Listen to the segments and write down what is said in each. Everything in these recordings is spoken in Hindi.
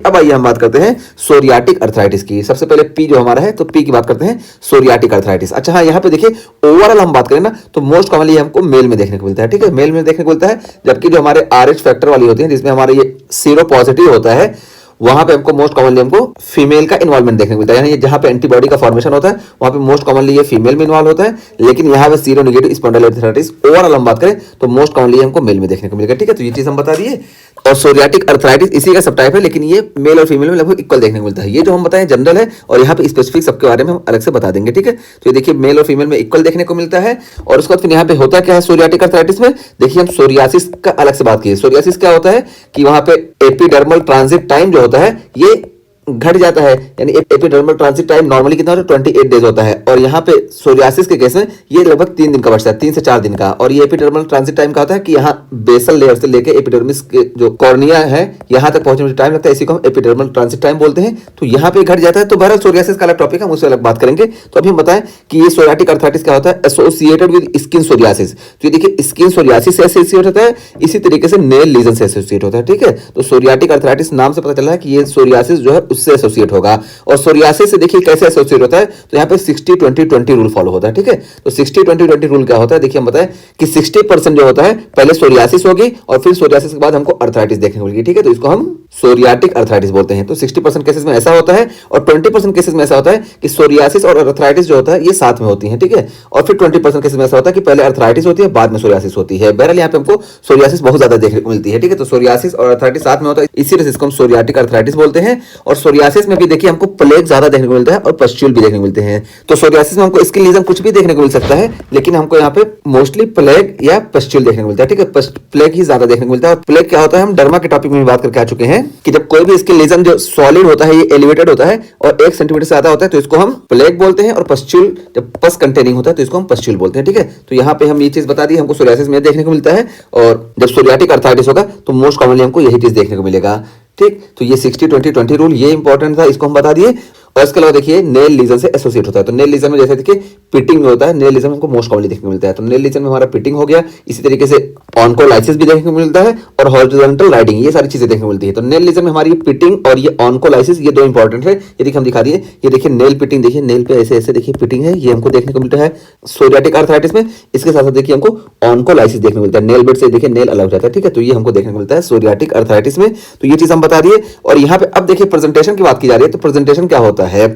अब आइए हम बात करते हैं सोरियाटिक अर्थराइटिस की। सबसे पहले पी जो हमारा है, तो पी की बात करते हैं, सोरियाटिक अर्थराइटिस। अच्छा हाँ, यहाँ पे देखिए ओवरऑल हम बात करें ना तो मोस्ट कॉमनली हमको मेल में देखने को मिलता है। ठीक है, मेल में देखने को मिलता है, जबकि जो हमारे RH फैक्टर वाली होती है जिसमें हमारे ये सीरो पॉजिटिव होता है, वहां पे हमको मोस्ट कॉमनली हमको फीमेल का इन्वॉल्वमेंट देखने को मिलता है। यानी जहां पे एंटीबॉडी का फॉर्मेशन होता है वहां पे मोस्ट कॉमनली ये फीमेल में इन्वॉल्व होता है, लेकिन यहाँ पे सीरो नेगेटिव स्पॉन्डिलोआर्थराइटिस ओवरऑल हम बात करें तो मोस्ट कॉमनली हमको मेल में देखने को मिलेगा। ठीक है, तो ये चीज हम बता दिए। और सोरियाटिक अर्थराइटिस इसी का सब टाइप है, लेकिन ये मेल और फीमेल में लगभग इक्वल देखने को मिलता है। ये जो हम बताएं जनरल है, और यहाँ पे स्पेसिफिक सबके बारे में हम अलग से बता देंगे। ठीक है, तो ये देखिए मेल और फीमेल में इक्वल देखने को मिलता है। और उसके बाद फिर यहाँ पे होता क्या है सोरियाटिक अर्थराइटिस में, देखिए हम सोरियासिस का अलग से बात की। सोरियासिस क्या होता है कि वहां पे एपिडर्मल ट्रांजिट टाइम जो होता है ये घट जाता है। यानी एपिडर्मल ट्रांजिट टाइम नॉर्मली कितना होता है, 28 डेज होता है, और यहाँ पे सोरियासिस के केस में ये लगभग 3 दिन का बचता है, 3 से 4 दिन का। और ये एपिडर्मल ट्रांजिट टाइम का होता है कि यहाँ बेसल लेयर से लेके एपिडर्मिस के जो कॉर्निया है यहाँ तक पहुंचने में टाइम लगता है, इसी को हम एपिडर्मल ट्रांजिट टाइम बोलते हैं। तो यहाँ पे घट जाता है। तो बहरहाल सोरियासिस का अलग टॉपिक है, हम उससे अलग बात करेंगे। तो अभी हम बताएं कि ये सोरियाटिक अर्थराइटिस क्या होता है, एसोसिएटेड विद स्किन सोरियासिस। तो ये देखिए स्किन सोरियासिस से एसोसिएट होता है, इसी तरीके से नेल लीजन से एसोसिएट होता है। ठीक है, तो सोरियाटिक अर्थराइटिस नाम से पता चला है कि ये सोरियासिस जो है उससे एसोसिएट होगा। और सोरियासिस से देखिए कैसे एसोसिएट होता है, तो यहाँ पे 60-20-20 रूल फॉलो होता है। ठीक है, तो 60-20-20 रूल क्या होता है, देखिए हम बताएं कि 60% जो होता है पहले सोरियासिस होगी और फिर सोरियासिस के बाद हमको अर्थराइटिस देखने को मिलेगी। ठीक है, तो इसको हम सोरियाटिक अर्थराइटिस बोलते हैं। तो 60% केसेस में ऐसा होता है, और 20% केसेस में ऐसा होता है कि सोरियासिस और अर्थराइटिस जो होता है ये साथ में होती है। ठीक है, और फिर 20% केसेस में ऐसा होता है कि पहले अर्थराइटिस होती है बाद में सोरियासिस होती है। बहरहाल यहाँ पे हमको सोरियासिस बहुत ज्यादा देखने को मिलती है। ठीक है, तो सोरियासिस और अर्थराइटिस साथ में होता है, इसी वजह से इसको हम सोरियाटिक अर्थराइटिस बोलते हैं। और सोरियासिस में भी देखिए हमको प्लेग ज्यादा देखने को मिलता है और पस्ट्यूल भी देखने को मिलते हैं। तो सोरियासिस में हमको स्किन लीजन कुछ भी देखने को मिल सकता है, लेकिन हमको यहाँ पे मोस्टली प्लेग या पस्ट्यूल देखने को मिलता है। ठीक है, प्लेग ही ज्यादा देखने को मिलता है। और प्लेग क्या होता है हम डर्मा के टॉपिक में भी बात करके आ चुके हैं कि जब कोई भी स्किन लीजन जो सॉलिड होता है ये एलिवेटेड होता है और 1 सेंटीमीटर से ज्यादा होता है तो इसको हम प्लेग बोलते हैं। और पस्ट्यूल जब पस कंटेनिंग होता है तो इसको हम पस्ट्यूल बोलते हैं। ठीक है, तो यहाँ पे हम ये चीज बता दी हमको सोरियासिस में देखने को मिलता है, और जब सोरियाटिक अर्थराइटिस होगा तो मोस्ट कॉमनली हमको यही चीज देखने को मिलेगा। ठीक, तो ये 60-20-20 रूल ये इंपॉर्टेंट था, इसको हम बता दिए। और इसके अलावा देखिए नेल लीजन से एसोसिएट होता है। तो नेल लीजन में जैसे देखिए पिटिंग में होता है, नेल लीजन में हमको मोस्ट कॉमनली देखने को मिलता है। तो नेल लीजन में हमारा पिटिंग हो गया, इसी तरीके से ऑनकोलाइसिस भी देखने को मिलता है, और हॉरिजॉन्टल राइडिंग, ये सारी चीजें देखने को मिलती है। तो नेल लीजन में हमारी पिटिंग और ये ऑनकोलाइसिस ये दो इंपॉर्टेंट है। ये देखिए हम दिखा दिए, ये देखिए नेल पिटिंग, देखिए नेल पे ऐसे ऐसे देखिए पिटिंग है, ये हमको देखने को मिलता है सोरियाटिक अर्थराइटिस में। इसके साथ साथ देखिए हमको ऑनकोलाइसिस देखने को मिलता है, नेल बेड से देखिए नेल अलग हो जाता है। ठीक है, तो ये हमको देखने को मिलता है सोरियाटिक अर्थराइटिस में। तो ये चीज हम बता दिए। और यहाँ पे अब देखिए प्रेजेंटेशन की बात की जा रही है, तो प्रेजेंटेशन क्या होता है,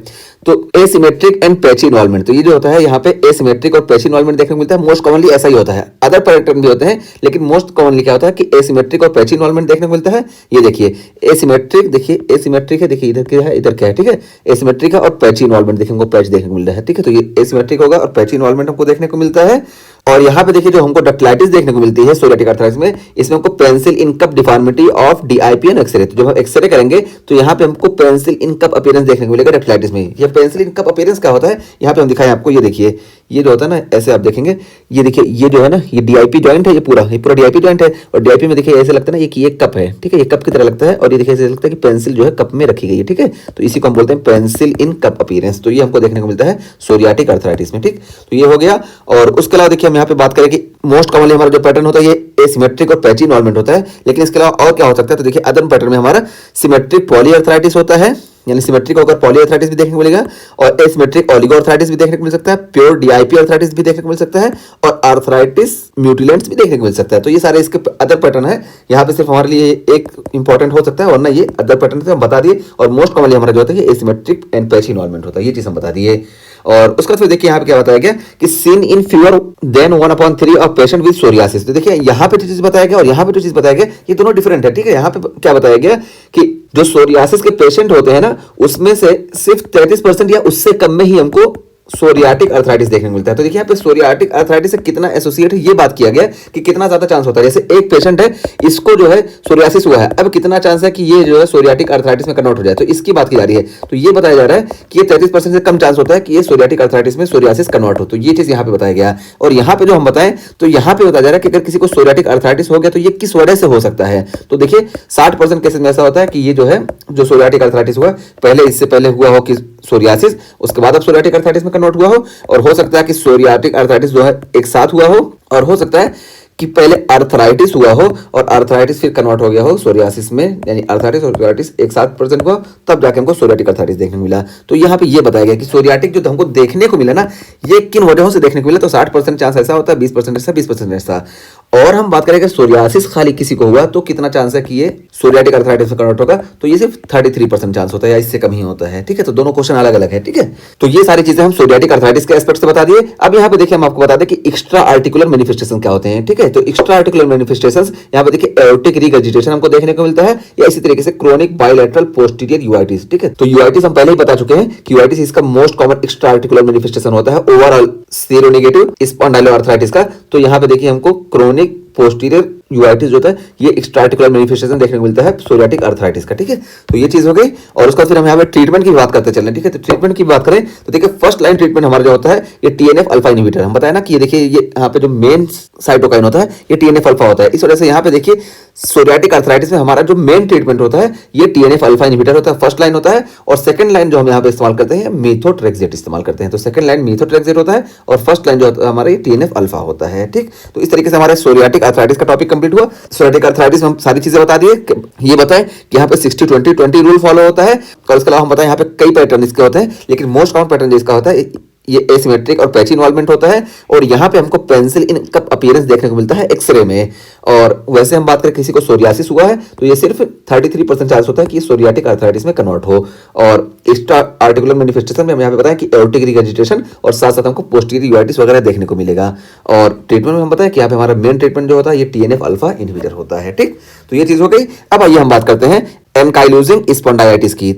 तो एसिमेट्रिक एंड पैची इन्वॉल्वमेंट। तो ये जो होता है यहाँ पे एसिमेट्रिक और पैची इन्वॉल्वमेंट देखने को मिलता है। मोस्ट कॉमनली ऐसा ही होता है, अदर पैटर्न भी होते हैं, लेकिन मोस्ट कॉमनली क्या होता है कि एसिमेट्रिक और पैची इन्वॉल्वमेंट देखने को मिलता है। ये देखिए एसिमेट्रिक, देखिए एसिमेट्रिक है, देखिए इधर क्या है इधर क्या है। ठीक है, एसिमेट्रिक है और पैची इन्वॉल्वमेंट देखिए हमको पैच देखने को मिल रहा है। ठीक है, तो ये एसिमेट्रिक होगा और पैची इन्वॉल्वमेंट हमको देखने को मिलता है। और यहाँ पे देखिए जो हमको डक्टिलाइटिस देखने को मिलती है सोरियाटिक अर्थराइटिस में, इसमें हमको pencil in cup deformity of DIPN x-ray. तो जब हम एक्सरे करेंगे तो यहाँ पे हमको पेंसिल इन कप अपीयरेंस देखने को मिलेगा डक्टिलाइटिस में। ये पेंसिल इन कप अपीयरेंस क्या होता है, यहाँ पे हम दिखाएं आपको, ये देखिए ये जो होता है ना ऐसे आप देखेंगे, ये देखिए ये जो है ना ये DIP जॉइंट है, ये पूरा DIP जॉइंट है। और DIP में देखिए ऐसे लगता है ना ये कप है। ठीक है, ये कप की तरह लगता है, और ये देखिए ऐसे लगता है कि पेंसिल जो है कप में रखी गई है। ठीक है, तो इसी को हम बोलते हैं पेंसिल इन कप अपीयरेंस। तो ये हमको देखने को मिलता है सोरियाटिक अर्थराइटिस में। ठीक, तो ये हो गया। और उसके अलावा देखिए हम यहाँ पे बात करें कि मोस्ट कॉमनली हमारा जो पैटर्न होता है ये एसिमेट्रिक और पैची इन्वॉल्वमेंट होता है, लेकिन इसके अलावा और क्या हो सकता है, तो देखिए अदर पैटर्न में हमारा सिमेट्रिक पॉलीअर्थराइटिस होता है, यानी सिमेट्रिक होकर पॉलीअर्थराइटिस भी देखने को मिलेगा, और एसिमेट्रिक ओलिगोअर्थराइटिस भी देखने को मिल सकता है, प्योर DIP अर्थराइटिस भी देखने को मिल सकता है, और अर्थराइटिस म्यूटिलेंट्स भी देखने को मिल सकता है। तो ये सारे इसके अदर पैटर्न है। यहाँ पे सिर्फ हमारे लिए एक इंपॉर्टेंट हो सकता है, वरना ये अदर पैटर्न से हम बता दिए। और मोस्ट कॉमनली हमारा जो होता है ये एसिमेट्रिक एंड पैची इन्वॉल्वमेंट होता है, ये चीज हम बता दिए। और उसके बाद देखिए यहाँ पे क्या बताया गया कि seen in fewer than 1/3 of patient with psoriasis. तो देखिए यहाँ पे जो चीज बताया गया और यहाँ पे जो चीज बताया गया ये दोनों डिफरेंट है। ठीक है, यहाँ पे क्या बताया गया कि जो सोरियासिस के पेशेंट होते हैं ना उसमें से सिर्फ 33% या उससे कम में ही हमको सोरियाटिक अर्थराइटिस देखने को मिलता है। तो देखिए यहाँ पे सोरियाटिक अर्थराइटिस से कितना एसोसिएट है ये बात किया गया कि कितना ज्यादा चांस होता है। जैसे एक पेशेंट है, इसको जो है सोरियासिस हुआ है, अब कितना चांस है कि ये जो है सोरियाटिक अर्थराइटिस में कन्वर्ट हो जाए, तो इसकी बात की जा रही है। तो ये बताया जा रहा है कि ये 33% से कम चांस होता है कि ये सोरियाटिक अर्थराइटिस में सोरियासिस कन्वर्ट हो। तो ये चीज यहाँ पे बताया गया। और यहाँ पे जो हम बताएं तो यहाँ पे बताया जा रहा है कि अगर किसी को सोरियाटिक अर्थराइटिस हो गया तो ये किस वजह से हो सकता है। तो देखिए 60% केसेस में ऐसा होता है कि ये जो है जो सोरियाटिक अर्थराइटिस हुआ पहले, इससे पहले हुआ हो कि सोरियासिस, उसके बाद अब सोरियाटिक अर्थराइटिस में कन्वर्ट हुआ हो, और हो सकता है कि सोरियाटिक अर्थराइटिस जो है एक साथ हुआ हो, और हो सकता है कि पहले अर्थराइटिस हुआ हो और अर्थराइटिस फिर कन्वर्ट हो गया हो सोरियासिस में, यानी अर्थराइटिस और सोरियाटिस एक साथ प्रेजेंट हुआ, तब जाके हमको सोरियाटिक अर्थराइटिस देखने को मिला। तो यहाँ पे ये बताया गया कि सोरियाटिक जो हमको देखने को मिला ना, ये किन वजहों से देखने को मिला, तो 60% चांस ऐसा होता है, 20% ऐसा, 20% ऐसा। और हम बात करें सोरियासिस खाली किसी को हुआ तो कितना चांस है कि ये सोरियाटिक अर्थराइटिस में कन्वर्ट होगा, तो ये सिर्फ 33% चांस होता है या इससे कम ही होता है। ठीक है, तो दोनों क्वेश्चन अलग अलग है। ठीक है, तो ये सारी चीजें हम सोरियाटिक अर्थराइटिस के एस्पेक्ट से बता दिए। अब यहाँ पे देखिए हम आपको बता दें कि एक्स्ट्रा आर्टिकुलर मैनिफेस्टेशन क्या होते हैं। ठीक है, तो एक्स्ट्रा आर्टिकुलर मैनिफेस्टेशंस यहाँ पे देखिए एओर्टिक रिगर्जिटेशन हमको देखने को मिलता है, या इसी तरीके से क्रोनिक बायलैटरल पोस्टीरियर यूआईटिस। ठीक है, तो यूआईटिस हम पहले ही बता चुके हैं कि यूआईटिस इसका most common extra articular manifestation होता है ओवरऑल सेरोनेगेटिव स्पॉन्डाइलोआर्थराइटिस का। तो यहाँ पे देखिए हमको क्रोनिक पोस्टीरियर यूआईटिस जो होता है ये एक्स्ट्रा आर्टिकुलर मैनिफेस्टेशन देखने को मिलता है सोरियाटिक अर्थराइटिस का। ठीक है, तो ये चीज हो गई। और उसका फिर हम यहाँ पे ट्रीटमेंट की बात करते चलें। ठीक है, तो ट्रीटमेंट की बात करें तो देखिए फर्स्ट लाइन ट्रीटमेंट हमारा जो होता है ये टीएनएफ अल्फा इनहिबिटर। हम बताया ना कि ये देखिए ये यहाँ पे जो मेन साइटोकाइन होता है ये टीएनएफ अल्फा होता है। इस वजह से यहाँ पे देखिए सोरियाटिक अर्थराइटिस में हमारा जो मेन ट्रीटमेंट होता है ये टीएनएफ अल्फा इनहिबिटर होता है, फर्स्ट लाइन होता है। और सेकंड लाइन जो हम यहाँ पे इस्तेमाल करते हैं मीथोट्रेक्सेट इस्तेमाल करते हैं। तो सेकंड लाइन मीथोट्रेक्सेट होता है और फर्स्ट लाइन जो होता है हमारा टीएनएफ अल्फा होता है। ठीक, तो इस तरीके से हमारे सोरियाटिक अर्थराइटिस का टॉपिक कंप्लीट हुआ। सोरियाटिक अर्थराइटिस में हम सारी चीजें बता दिए। ये बताएं कि यहाँ पे 60-20-20 रूल फॉलो होता है, और इसके अलावा हम बताएं यहाँ पे कई पैटर्न इसके होते हैं, लेकिन मोस्ट कॉमन पैटर्न जिसका होता है ये एसिमेट्रिक और पैच इन्वॉल्वमेंट होता है। और यहाँ पे हमको पेंसिल इन का अपीयरेंस देखने को मिलता है एक्सरे में। और वैसे हम बात करें किसी को सोरियासिस हुआ है तो ये सिर्फ 33% चांस होता है कि ये सोरियाटिक अर्थराइटिस में कन्वर्ट हो। और एक्स्ट्रा आर्टिकुलर मैनिफेस्टेशन में हम यहाँ पे बताएं कि एओर्टिक रिगर्जिटेशन और साथ साथ हमको पोस्टीरियर यूआईटिस वगैरह देखने को मिलेगा। और ट्रीटमेंट में हम बताएं कि यहाँ पे हमारा मेन ट्रीटमेंट जो होता है ये टीएनएफ अल्फा इनहिबिटर होता है। ठीक, तो ये चीज हो गई। अब आइए हम बात करते हैं एनकाइलोजिंग स्पॉन्डाइलिटिस की।